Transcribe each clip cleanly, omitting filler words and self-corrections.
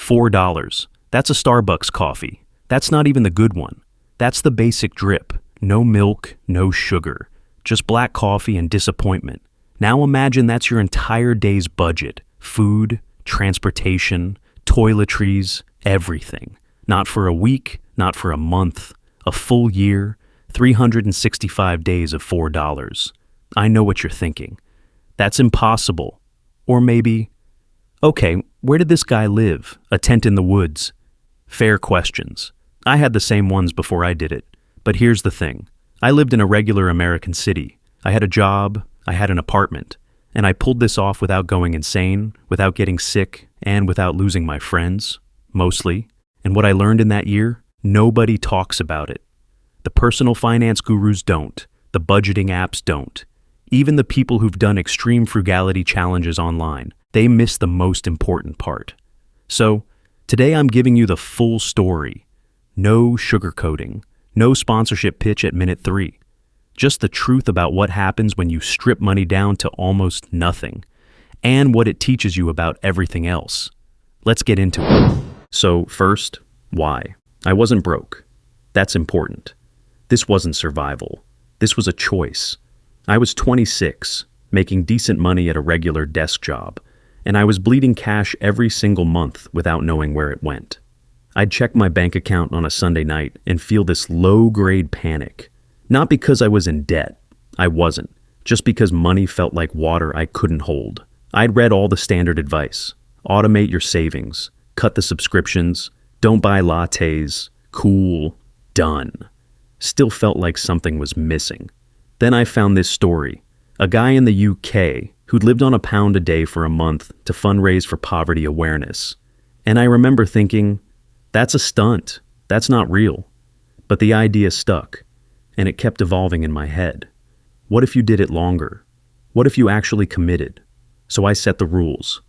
$4. That's a Starbucks coffee. That's not even the good one. That's the basic drip. No milk, no sugar. Just black coffee and disappointment. Now imagine that's your entire day's budget. Food, transportation, toiletries, everything. Not for a week, not for a month, a full year, 365 days of $4. I know what you're thinking. That's impossible. Or maybe, okay, where did this guy live? A tent in the woods. Fair questions. I had the same ones before I did it. But here's the thing. I lived in a regular American city. I had a job, I had an apartment, and I pulled this off without going insane, without getting sick, and without losing my friends, mostly. And what I learned in that year, nobody talks about it. The personal finance gurus don't. The budgeting apps don't. Even the people who've done extreme frugality challenges online, they miss the most important part. So, today I'm giving you the full story. No sugarcoating. No sponsorship pitch at minute 3. Just the truth about what happens when you strip money down to almost nothing, and what it teaches you about everything else. Let's get into it. So first, why? I wasn't broke. That's important. This wasn't survival. This was a choice. I was 26, making decent money at a regular desk job, and I was bleeding cash every single month without knowing where it went. I'd check my bank account on a Sunday night and feel this low-grade panic. Not because I was in debt. I wasn't. Just because money felt like water I couldn't hold. I'd read all the standard advice. Automate your savings. Cut the subscriptions. Don't buy lattes. Cool. Done. Still felt like something was missing. Then I found this story. A guy in the UK who'd lived on £1 a day for a month to fundraise for poverty awareness. And I remember thinking, that's a stunt. That's not real. But the idea stuck, and it kept evolving in my head. What if you did it longer? What if you actually committed? So I set the rules.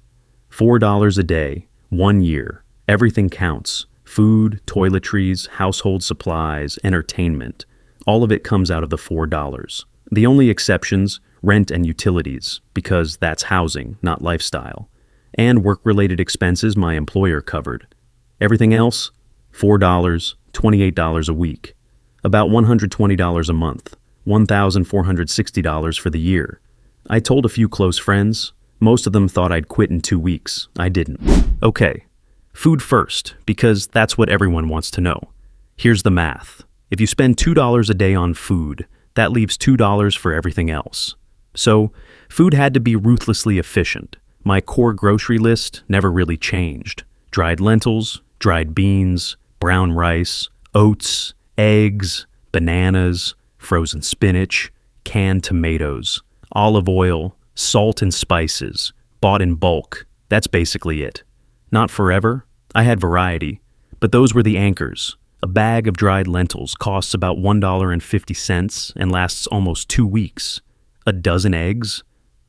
$4 a day, 1 year, everything counts. Food, toiletries, household supplies, entertainment. All of it comes out of the $4. The only exceptions, rent and utilities, because that's housing, not lifestyle. And work-related expenses my employer covered. Everything else, $4, $28 a week. About $120 a month, $1,460 for the year. I told a few close friends. Most of them thought I'd quit in 2 weeks. I didn't. Okay, food first, because that's what everyone wants to know. Here's the math. If you spend $2 a day on food, that leaves $2 for everything else. So, food had to be ruthlessly efficient. My core grocery list never really changed. Dried lentils, dried beans, brown rice, oats, eggs, bananas, frozen spinach, canned tomatoes, olive oil, salt and spices, bought in bulk. That's basically it. Not forever. I had variety, but those were the anchors. A bag of dried lentils costs about $1.50 and lasts almost 2 weeks. A dozen eggs?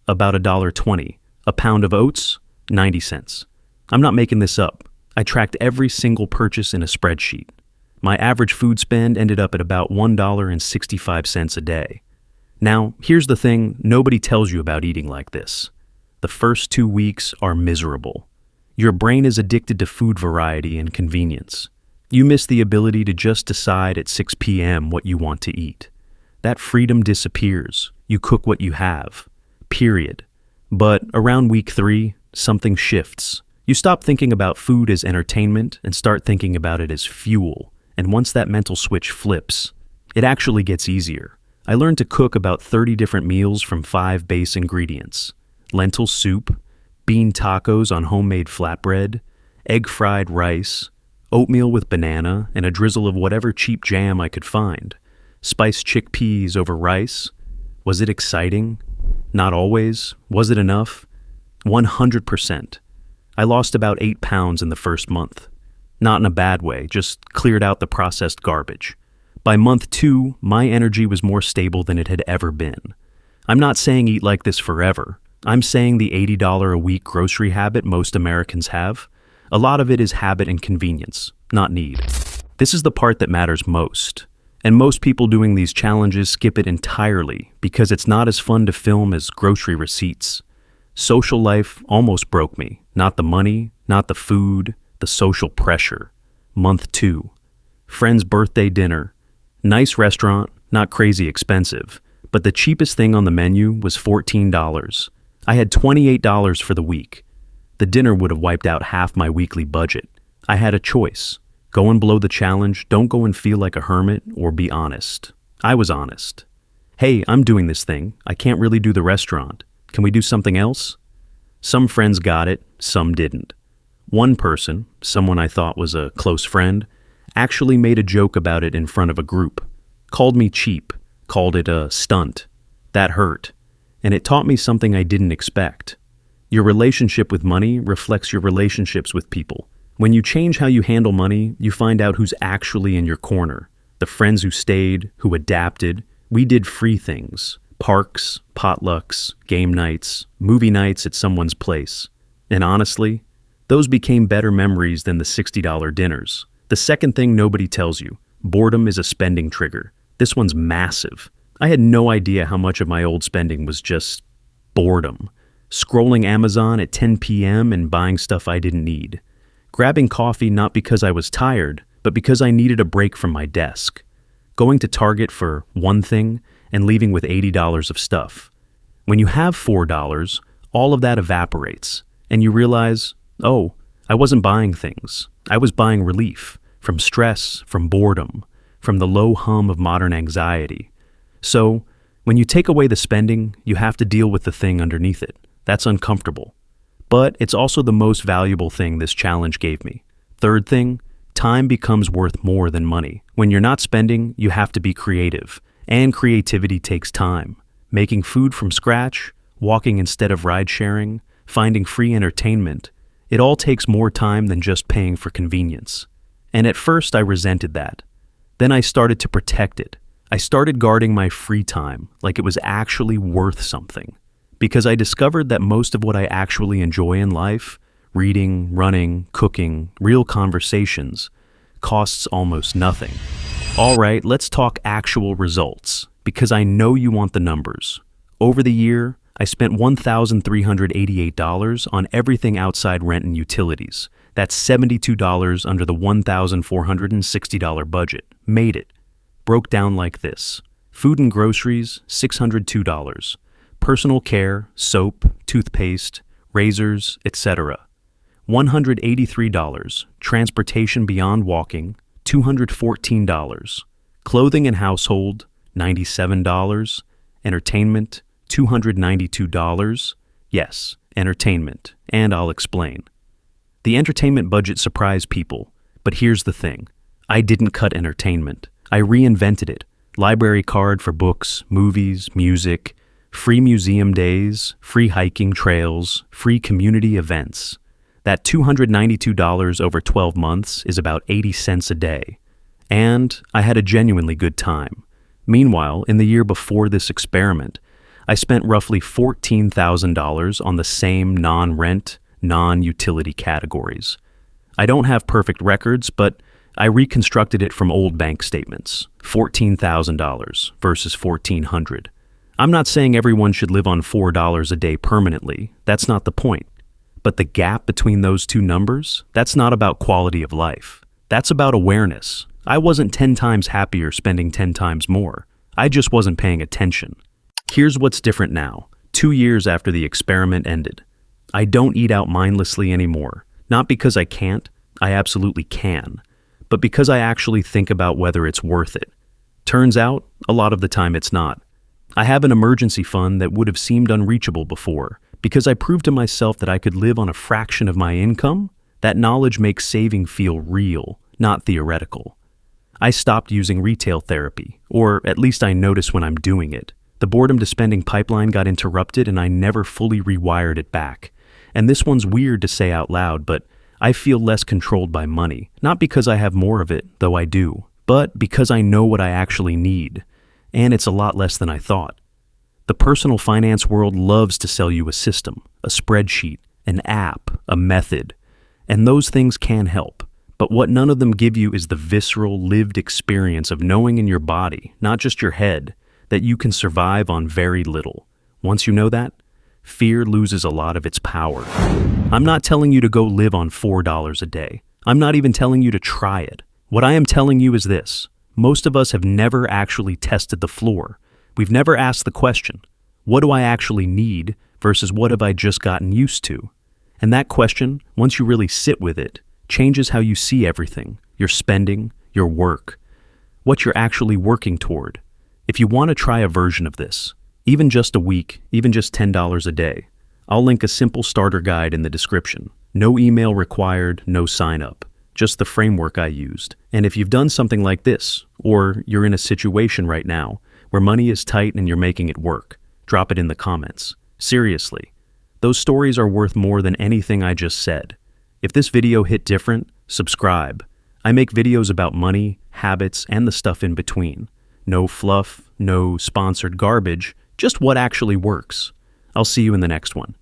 About $1.20. A pound of oats? 90 cents. I'm not making this up. I tracked every single purchase in a spreadsheet. My average food spend ended up at about $1.65 a day. Now, here's the thing nobody tells you about eating like this. The first 2 weeks are miserable. Your brain is addicted to food variety and convenience. You miss the ability to just decide at 6 p.m. what you want to eat. That freedom disappears. You cook what you have. Period. But around week 3, something shifts. You stop thinking about food as entertainment and start thinking about it as fuel. And once that mental switch flips, it actually gets easier. I learned to cook about 30 different meals from 5 base ingredients. Lentil soup, bean tacos on homemade flatbread, egg-fried rice, oatmeal with banana and a drizzle of whatever cheap jam I could find, spiced chickpeas over rice. Was it exciting? Not always. Was it enough? 100%. I lost about 8 pounds in the first month. Not in a bad way, just cleared out the processed garbage. By month 2, my energy was more stable than it had ever been. I'm not saying eat like this forever. I'm saying the $80 a week grocery habit most Americans have. A lot of it is habit and convenience, not need. This is the part that matters most. And most people doing these challenges skip it entirely because it's not as fun to film as grocery receipts. Social life almost broke me. Not the money, not the food, the social pressure. Month 2. Friend's birthday dinner. Nice restaurant, not crazy expensive, but the cheapest thing on the menu was $14. I had $28 for the week. The dinner would have wiped out half my weekly budget. I had a choice. Go and blow the challenge, don't go and feel like a hermit, or be honest. I was honest. Hey, I'm doing this thing. I can't really do the restaurant. Can we do something else? Some friends got it, some didn't. One person, someone I thought was a close friend, actually made a joke about it in front of a group. Called me cheap, called it a stunt. That hurt. And it taught me something I didn't expect. Your relationship with money reflects your relationships with people. When you change how you handle money, you find out who's actually in your corner. The friends who stayed, who adapted. We did free things. Parks, potlucks, game nights, movie nights at someone's place. And honestly, those became better memories than the $60 dinners. The second thing nobody tells you, boredom is a spending trigger. This one's massive. I had no idea how much of my old spending was just boredom. Scrolling Amazon at 10 p.m. and buying stuff I didn't need. Grabbing coffee not because I was tired, but because I needed a break from my desk. Going to Target for one thing and leaving with $80 of stuff. When you have $4, all of that evaporates, and you realize, oh, I wasn't buying things. I was buying relief from stress, from boredom, from the low hum of modern anxiety. So, when you take away the spending, you have to deal with the thing underneath it. That's uncomfortable. But it's also the most valuable thing this challenge gave me. Third thing, time becomes worth more than money. When you're not spending, you have to be creative. And creativity takes time. Making food from scratch, walking instead of ride sharing, finding free entertainment. It all takes more time than just paying for convenience. And at first I resented that. Then I started to protect it. I started guarding my free time like it was actually worth something. Because I discovered that most of what I actually enjoy in life, reading, running, cooking, real conversations, costs almost nothing. All right, let's talk actual results, because I know you want the numbers. Over the year, I spent $1,388 on everything outside rent and utilities. That's $72 under the $1,460 budget. Made it. Broke down like this. Food and groceries, $602. Personal care, soap, toothpaste, razors, etc. $183. Transportation beyond walking, $214. Clothing and household, $97. Entertainment, $292. Yes, entertainment, and I'll explain. The entertainment budget surprised people, but here's the thing. I didn't cut entertainment. I reinvented it. Library card for books, movies, music, free museum days, free hiking trails, free community events. That $292 over 12 months is about 80 cents a day. And I had a genuinely good time. Meanwhile, in the year before this experiment, I spent roughly $14,000 on the same non-rent, non-utility categories. I don't have perfect records, but I reconstructed it from old bank statements. $14,000 versus $1,400. I'm not saying everyone should live on $4 a day permanently. That's not the point. But the gap between those two numbers, that's not about quality of life. That's about awareness. I wasn't 10 times happier spending 10 times more. I just wasn't paying attention. Here's what's different now, 2 years after the experiment ended. I don't eat out mindlessly anymore. Not because I can't, I absolutely can, but because I actually think about whether it's worth it. Turns out, a lot of the time it's not. I have an emergency fund that would have seemed unreachable before, because I proved to myself that I could live on a fraction of my income. That knowledge makes saving feel real, not theoretical. I stopped using retail therapy, or at least I notice when I'm doing it. The boredom to spending pipeline got interrupted and I never fully rewired it back. And this one's weird to say out loud, but I feel less controlled by money. Not because I have more of it, though I do, but because I know what I actually need. And it's a lot less than I thought. The personal finance world loves to sell you a system, a spreadsheet, an app, a method. And those things can help. But what none of them give you is the visceral, lived experience of knowing in your body, not just your head, that you can survive on very little. Once you know that, fear loses a lot of its power. I'm not telling you to go live on $4 a day. I'm not even telling you to try it. What I am telling you is this. Most of us have never actually tested the floor. We've never asked the question, what do I actually need versus what have I just gotten used to? And that question, once you really sit with it, changes how you see everything, your spending, your work, what you're actually working toward. If you want to try a version of this, even just a week, even just $10 a day, I'll link a simple starter guide in the description. No email required, no sign up, just the framework I used. And if you've done something like this, or you're in a situation right now where money is tight and you're making it work, drop it in the comments. Seriously, those stories are worth more than anything I just said. If this video hit different, subscribe. I make videos about money, habits, and the stuff in between. No fluff, no sponsored garbage, just what actually works. I'll see you in the next one.